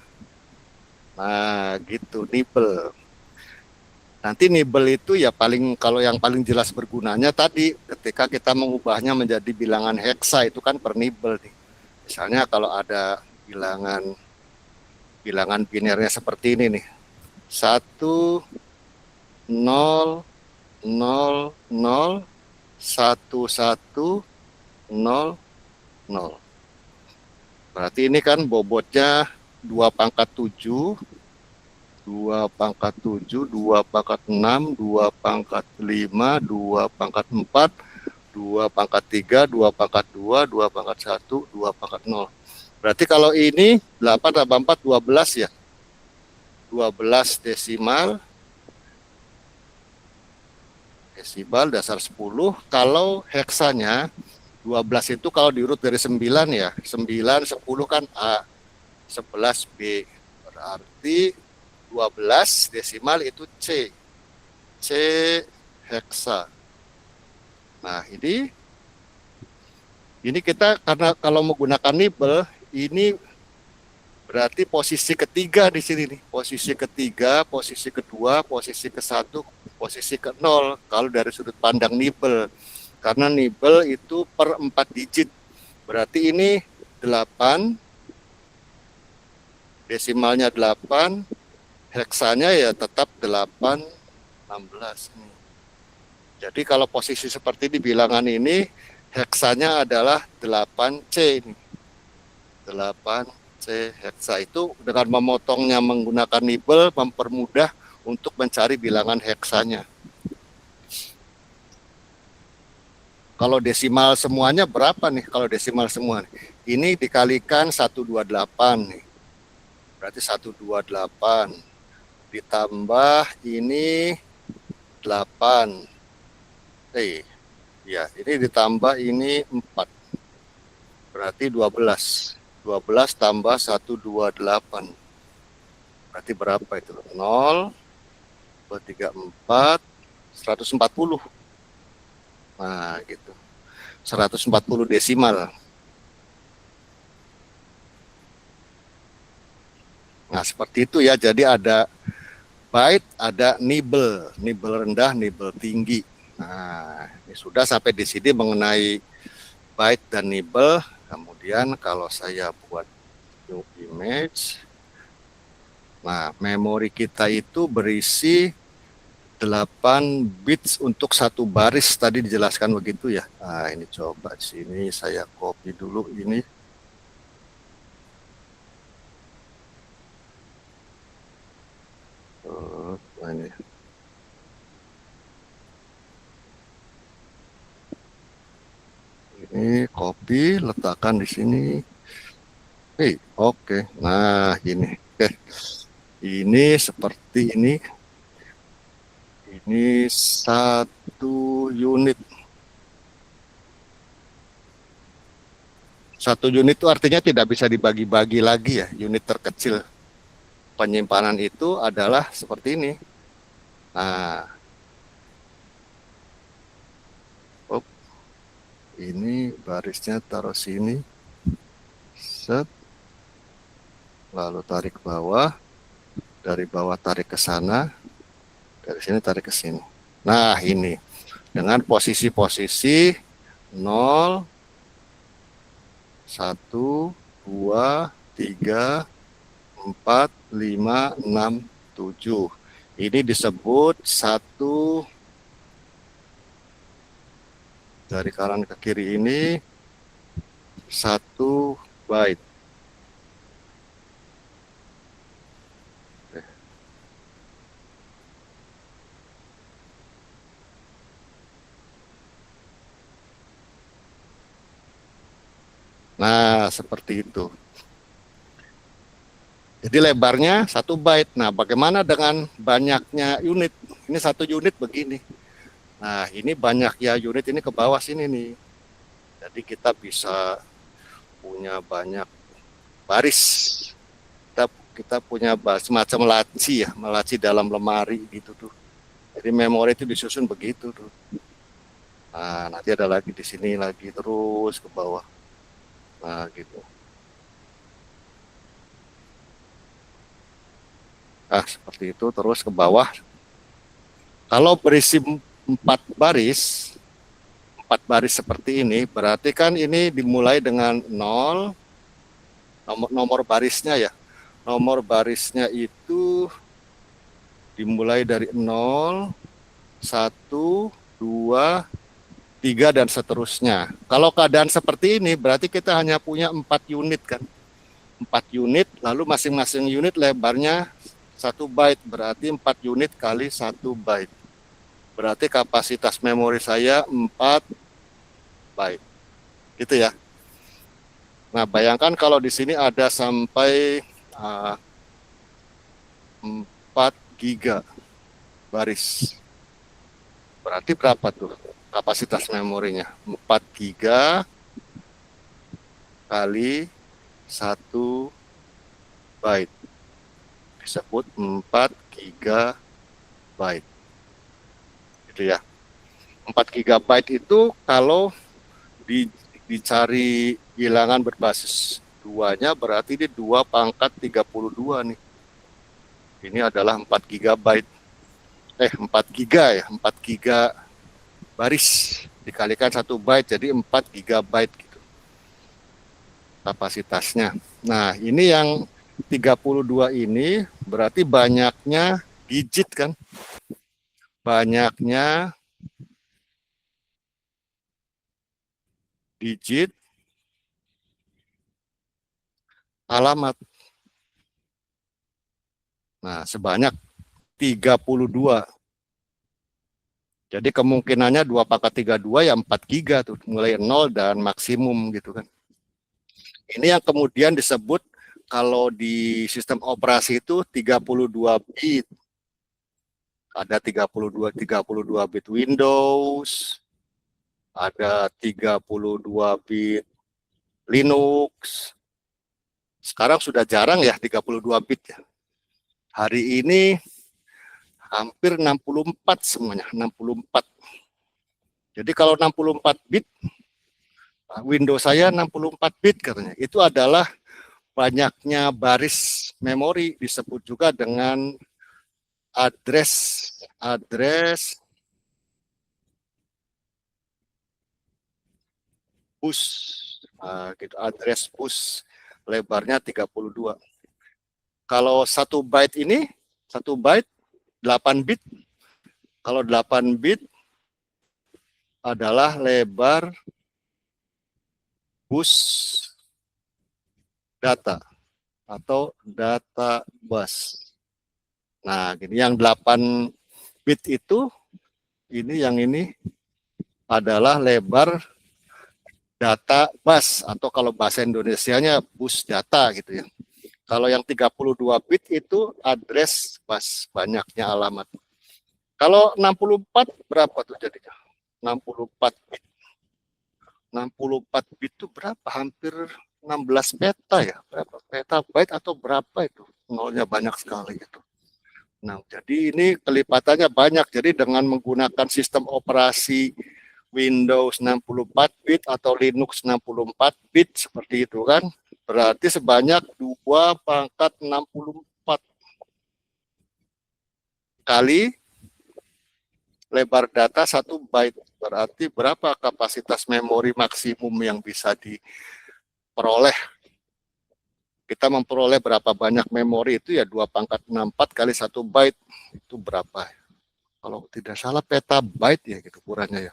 Nah, gitu, nibble. Nanti nibble itu ya kalau yang paling jelas bergunanya tadi ketika kita mengubahnya menjadi bilangan heksa itu kan per nibble nih. Misalnya kalau ada bilangan binernya seperti ini nih. 1 0 0 0 1 1 0 0. Berarti ini kan bobotnya 2 pangkat 7, 2 pangkat 7, 2 pangkat 6, 2 pangkat 5, 2 pangkat 4, 2 pangkat 3, 2 pangkat 2, 2 pangkat 1, 2 pangkat 0. Berarti kalau ini 8 tambah 4, 12 ya. 12 desimal dasar 10. Kalau heksanya 12 itu kalau diurut dari 9 ya, 9, 10 kan A, 11 B. Berarti 12 desimal itu C. C heksa. Nah, ini kita karena kalau menggunakan nibble, ini berarti posisi ketiga di sini nih. Posisi ketiga, posisi kedua, posisi ke-1, posisi ke-0 kalau dari sudut pandang nibble. Karena nibble itu per 4 digit. Berarti ini 8, desimalnya 8, heksanya ya tetap 8, 16. Jadi kalau posisi seperti di bilangan ini, heksanya adalah 8C. 8C heksa itu dengan memotongnya menggunakan nibble mempermudah untuk mencari bilangan heksanya. Kalau desimal semuanya berapa nih? Kalau desimal semua ini dikalikan 128 nih. Berarti 128 ditambah ini 8. Ya, ini ditambah ini 4. Berarti 12. 12 tambah 128. Berarti berapa itu? 0 2 3 4 140. Nah, gitu. 140 desimal. Nah, seperti itu ya. Jadi ada byte, ada nibble rendah, nibble tinggi. Nah, ini sudah sampai di sini mengenai byte dan nibble. Kemudian kalau saya buat new image, nah, memori kita itu berisi 8 bits untuk 1 baris, tadi dijelaskan begitu ya. Nah, ini coba di sini saya copy dulu ini. Ini. Ini copy, letakkan di sini. Oke. Nah, ini. Oke. Ini seperti ini. Ini 1 unit. 1 unit itu artinya tidak bisa dibagi-bagi lagi ya. Unit terkecil penyimpanan itu adalah seperti ini. Nah, ini barisnya taruh sini. Set. Lalu tarik bawah. Dari bawah tarik ke sana. Dari sini tarik ke sini. Nah, ini dengan posisi-posisi 0, 1, 2, 3, 4, 5, 6, 7. Ini disebut satu dari kanan ke kiri ini 1 byte. Nah, seperti itu. Jadi lebarnya 1 byte. Nah, bagaimana dengan banyaknya unit? Ini 1 unit begini. Nah, ini banyak ya unit ini ke bawah sini nih. Jadi kita bisa punya banyak baris. Kita punya semacam laci ya, melaci dalam lemari gitu tuh. Jadi memori itu disusun begitu tuh. Nah, nanti ada lagi di sini lagi terus ke bawah. Nah, gitu. Nah, seperti itu terus ke bawah. Kalau berisi 4 baris seperti ini, berarti kan ini dimulai dengan 0, nomor barisnya ya. Nomor barisnya itu dimulai dari 0, 1, 2, 3, dan seterusnya. Kalau keadaan seperti ini, berarti kita hanya punya 4 unit kan. 4 unit, lalu masing-masing unit lebarnya 1 byte, berarti 4 unit kali 1 byte. Berarti kapasitas memori saya 4 byte. Gitu ya. Nah, bayangkan kalau di sini ada sampai 4 giga baris. Berarti berapa tuh kapasitas memorinya? 4 giga kali 1 byte. Disebut 4 gigabyte. Gitu ya. 4 gigabyte itu kalau dicari bilangan berbasis 2-nya berarti ini 2 pangkat 32 nih. Ini adalah 4 gigabyte. 4 giga ya, 4 giga baris dikalikan 1 byte jadi 4 gigabyte gitu kapasitasnya. Nah, ini yang 32 ini berarti banyaknya digit kan? Banyaknya digit alamat. Nah, sebanyak 32. Jadi kemungkinannya 2 pangkat 32 ya 4 giga tuh, mulai 0 dan maksimum gitu kan. Ini yang kemudian disebut kalau di sistem operasi itu 32 bit. Ada 32 bit Windows, ada 32 bit Linux. Sekarang sudah jarang ya 32 bit ya. Hari ini hampir 64 semuanya, 64. Jadi kalau 64 bit, Windows saya 64 bit katanya. Itu adalah banyaknya baris memori, disebut juga dengan address bus. Gitu, address bus lebarnya 32. Kalau 1 byte ini, 1 byte 8 bit. Kalau 8 bit adalah lebar bus data atau data bus. Nah, gini yang 8 bit itu yang ini adalah lebar data bus atau kalau bahasa Indonesianya bus data gitu ya. Kalau yang 32 bit itu address bus, banyaknya alamat. Kalau 64 berapa tuh jadinya? 64 bit. 64 bit itu berapa? Hampir 16 peta ya. Berapa petabyte atau berapa itu? Nolnya banyak sekali gitu. Nah, jadi ini kelipatannya banyak. Jadi dengan menggunakan sistem operasi Windows 64 bit atau Linux 64 bit seperti itu kan, berarti sebanyak 2 pangkat 64 kali lebar data 1 byte. Berarti berapa kapasitas memori maksimum yang bisa memperoleh berapa banyak memori itu ya 2^64 kali 1 byte itu berapa? Kalau tidak salah petabyte ya gitu ukurannya ya.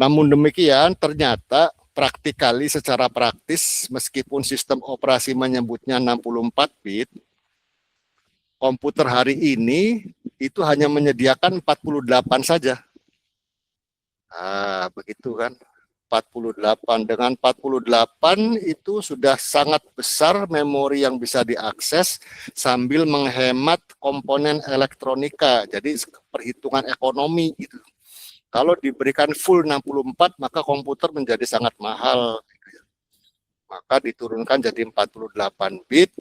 Namun demikian ternyata secara praktis meskipun sistem operasi menyebutnya 64 bit, komputer hari ini itu hanya menyediakan 48 saja. Nah, begitu kan. 48. Dengan 48 itu sudah sangat besar memori yang bisa diakses sambil menghemat komponen elektronika. Jadi perhitungan ekonomi gitu. Kalau diberikan full 64 maka komputer menjadi sangat mahal. Maka diturunkan jadi 48 bit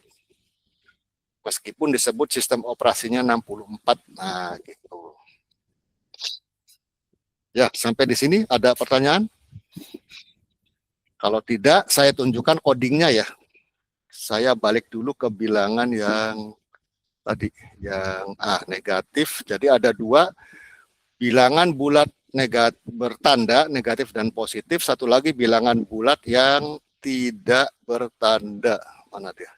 meskipun disebut sistem operasinya 64. Nah, gitu. Ya, sampai di sini ada pertanyaan? Kalau tidak, saya tunjukkan codingnya ya. Saya balik dulu ke bilangan yang tadi, yang negatif. Jadi ada 2 bilangan bulat bertanda negatif dan positif. Satu lagi bilangan bulat yang tidak bertanda. Mana dia?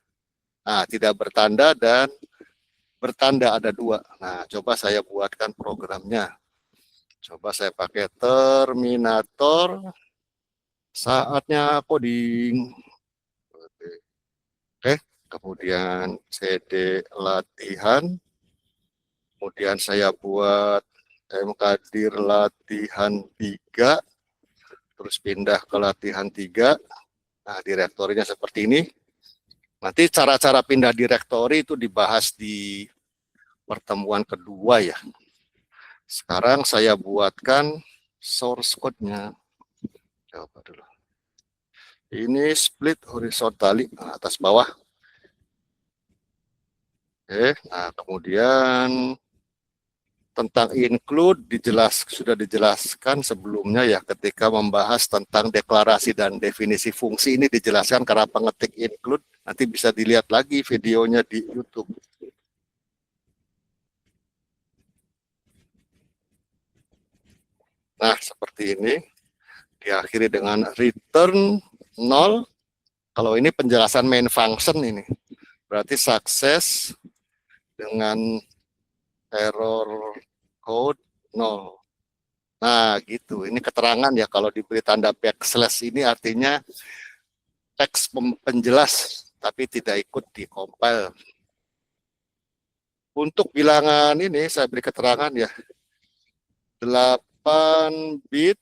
Nah, tidak bertanda dan bertanda ada 2. Nah, coba saya buatkan programnya. Coba saya pakai Terminator. Saatnya coding. Oke, kemudian CD latihan. Kemudian saya buat mkdir latihan 3. Terus pindah ke latihan 3. Nah, direktorinya seperti ini. Nanti cara-cara pindah direktori itu dibahas di pertemuan kedua ya. Sekarang saya buatkan source code-nya. Coba dulu. Ini split horizontally, atas bawah. Oke, nah kemudian tentang include sudah dijelaskan sebelumnya ya ketika membahas tentang deklarasi dan definisi fungsi ini dijelaskan karena pengetik include. Nanti bisa dilihat lagi videonya di YouTube. Nah, seperti ini. Diakhiri dengan return 0. Kalau ini penjelasan main function ini. Berarti sukses dengan error code 0. Nah, gitu. Ini keterangan ya kalau diberi tanda backslash ini artinya teks penjelas tapi tidak ikut di compile. Untuk bilangan ini saya beri keterangan ya. 8 bit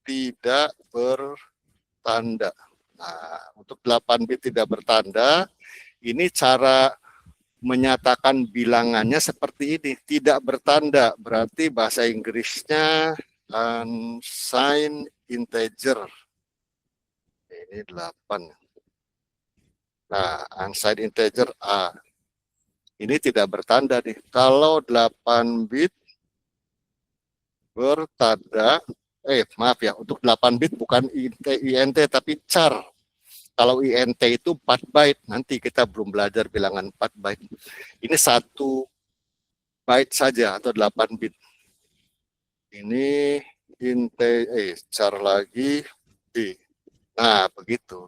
tidak bertanda. Nah, untuk 8 bit tidak bertanda, ini cara menyatakan bilangannya seperti ini, tidak bertanda, berarti bahasa Inggrisnya unsigned integer. Ini 8. Nah, unsigned integer A. Ini tidak bertanda nih. Kalau 8 bit bertanda, maaf ya, untuk 8 bit bukan INT tapi char. Kalau INT itu 4 byte, nanti kita belum belajar bilangan 4 byte. Ini 1 byte saja atau 8 bit. Ini int char lagi B. Nah, begitu.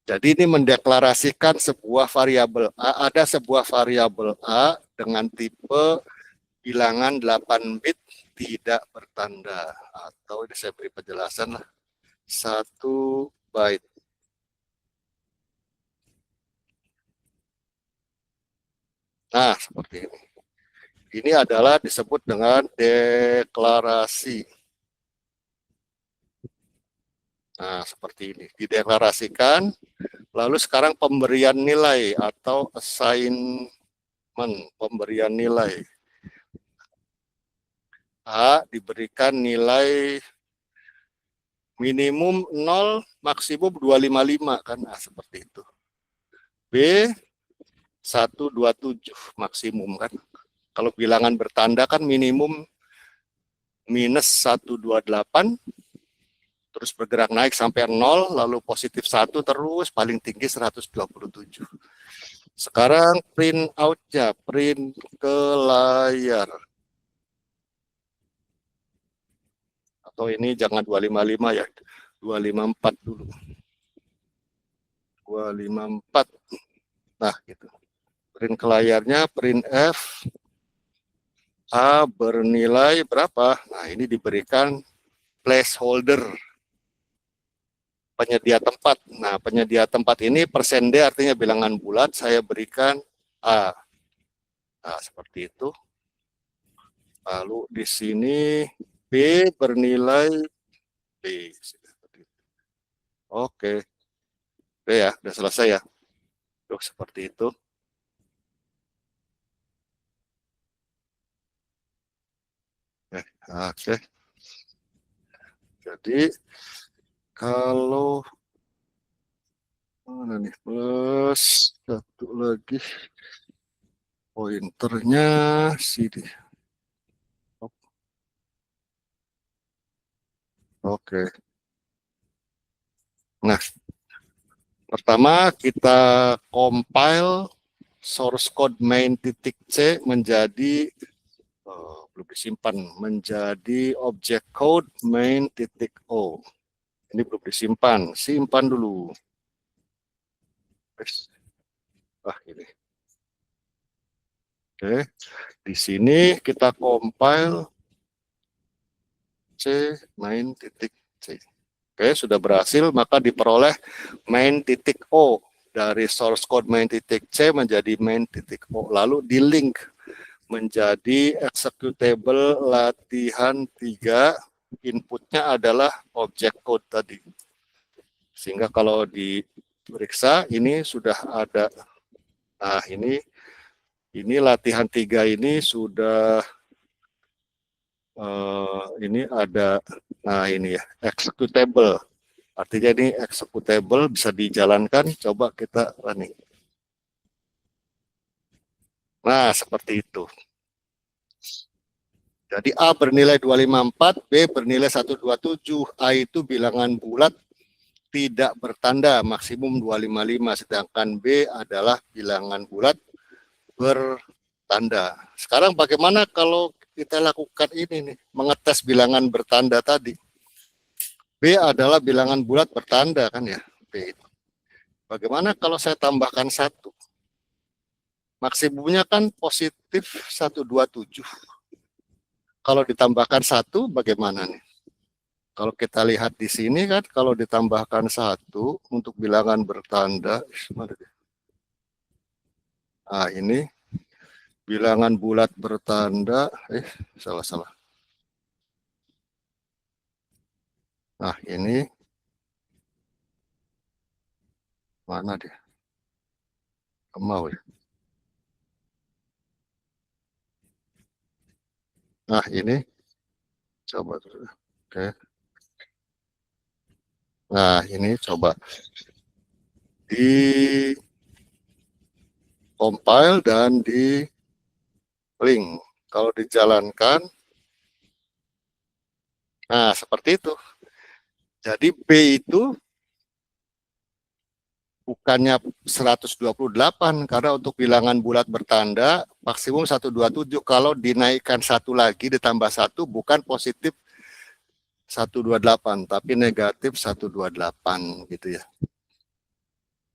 Jadi ini mendeklarasikan sebuah variabel A. Ada sebuah variabel A dengan tipe bilangan 8 bit tidak bertanda, atau ini saya beri penjelasan lah, 1 byte. Nah, seperti ini. Ini adalah disebut dengan deklarasi. Nah, seperti ini. Dideklarasikan, lalu sekarang pemberian nilai atau assignment, pemberian nilai. A diberikan nilai minimum 0, maksimum 255 kan, nah, seperti itu. B 127 maksimum kan. Kalau bilangan bertanda kan minimum minus 128, terus bergerak naik sampai 0, lalu positif 1 terus, paling tinggi 127. Sekarang print out-nya, print ke layar. Atau ini jangan 255 ya, 254 dulu. 254. Nah, gitu. Print ke layarnya, print F. A bernilai berapa? Nah, ini diberikan placeholder penyedia tempat. Nah, penyedia tempat ini persen D artinya bilangan bulat, saya berikan A. Nah, seperti itu. Lalu di sini B bernilai B. Oke. Oke ya, udah selesai ya. Tuh, seperti itu. Oke. Jadi kalau mana nih plus satu lagi pointernya sini. Oke. Nah, pertama kita compile source code main titik C menjadi belum disimpan menjadi object code main titik O. Ini belum disimpan, simpan dulu. Ini. Oke, di sini kita compile C main titik C. Oke, sudah berhasil, maka diperoleh main titik O dari source code main titik C menjadi main titik O. Lalu di link menjadi executable latihan 3, inputnya adalah object code tadi. Sehingga kalau diperiksa ini sudah ada. Nah, ini latihan 3 ini sudah ini ada, nah ini ya, executable. Artinya ini executable bisa dijalankan, coba kita running. Nah, seperti itu. Jadi A bernilai 254, B bernilai 127, A itu bilangan bulat tidak bertanda maksimum 255, sedangkan B adalah bilangan bulat bertanda. Sekarang bagaimana kalau kita lakukan ini nih, mengetes bilangan bertanda tadi? B adalah bilangan bulat bertanda kan ya, B itu. Bagaimana kalau saya tambahkan 1? Maksimumnya kan positif 127. Kalau ditambahkan 1 bagaimana nih? Kalau kita lihat di sini kan, kalau ditambahkan 1 untuk bilangan bertanda, nah ini bilangan bulat bertanda, salah. Nah ini, mana dia? Mau ya. Nah ini, coba. Oke. Nah ini coba di compile dan di link. Kalau dijalankan, nah seperti itu. Jadi B itu bukannya 128 karena untuk bilangan bulat bertanda maksimum 127. Kalau dinaikkan 1 lagi ditambah 1 bukan positif 128 tapi negatif 128 gitu ya.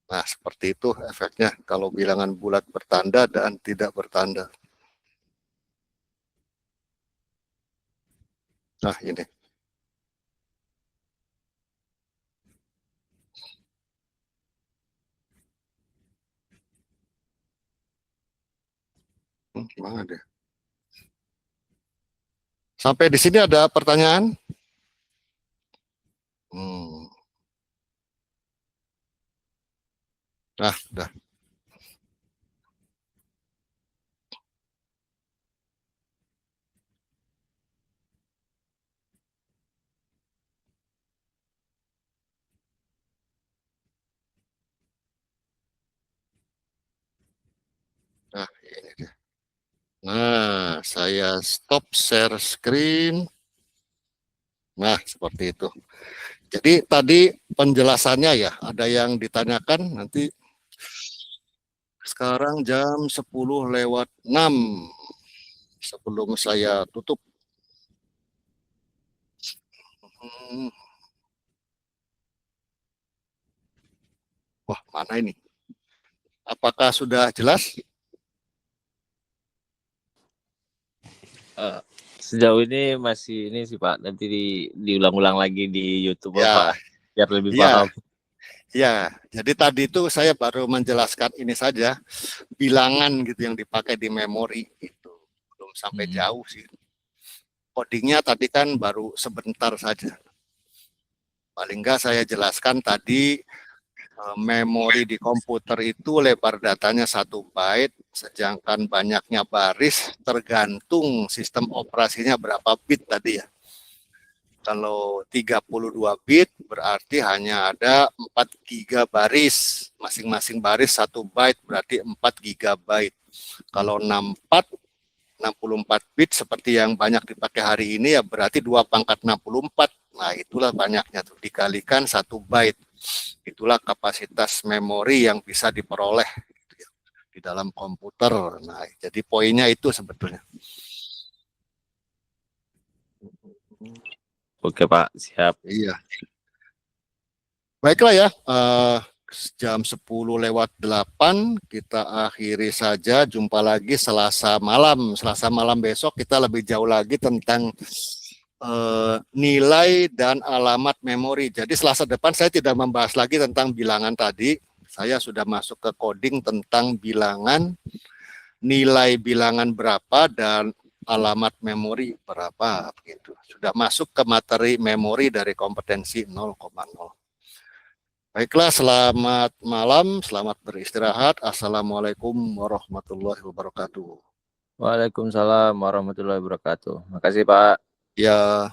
Nah, seperti itu efeknya kalau bilangan bulat bertanda dan tidak bertanda. Nah, ini. Gimana deh? Sampai di sini ada pertanyaan? Nah, udah. Nah, ini dia. Nah, saya stop share screen. Nah, seperti itu. Jadi tadi penjelasannya ya, ada yang ditanyakan nanti. Sekarang jam 10:06 sebelum saya tutup. Wah, mana ini? Apakah sudah jelas? Sejauh ini masih ini sih Pak, nanti diulang-ulang lagi di YouTube Ya, Bapak biar lebih ya, paham. ya. Jadi tadi itu saya baru menjelaskan ini saja, bilangan gitu yang dipakai di memori itu. Belum sampai jauh sih. Codingnya tadi kan baru sebentar saja. Paling enggak saya jelaskan tadi memori di komputer itu lebar datanya 1 byte, sedangkan banyaknya baris tergantung sistem operasinya berapa bit tadi ya. Kalau 32 bit berarti hanya ada 4 giga baris, masing-masing baris 1 byte berarti 4 gigabyte. Kalau 64 bit seperti yang banyak dipakai hari ini ya berarti 2 pangkat 64. Nah, itulah banyaknya tuh dikalikan 1 byte. Itulah kapasitas memori yang bisa diperoleh di dalam komputer. Nah, jadi poinnya itu sebetulnya. Oke Pak, siap. Iya. Baiklah ya, jam 10:08 kita akhiri saja. Jumpa lagi Selasa malam. Selasa malam besok kita lebih jauh lagi tentang nilai dan alamat memori. Jadi Selasa depan saya tidak membahas lagi tentang bilangan tadi. Saya sudah masuk ke coding tentang bilangan, nilai bilangan berapa dan alamat memori berapa begitu. Sudah masuk ke materi memori dari kompetensi 0,0. Baiklah, selamat malam, selamat beristirahat. Assalamualaikum warahmatullahi wabarakatuh. Waalaikumsalam warahmatullahi wabarakatuh. Makasih Pak. Ya.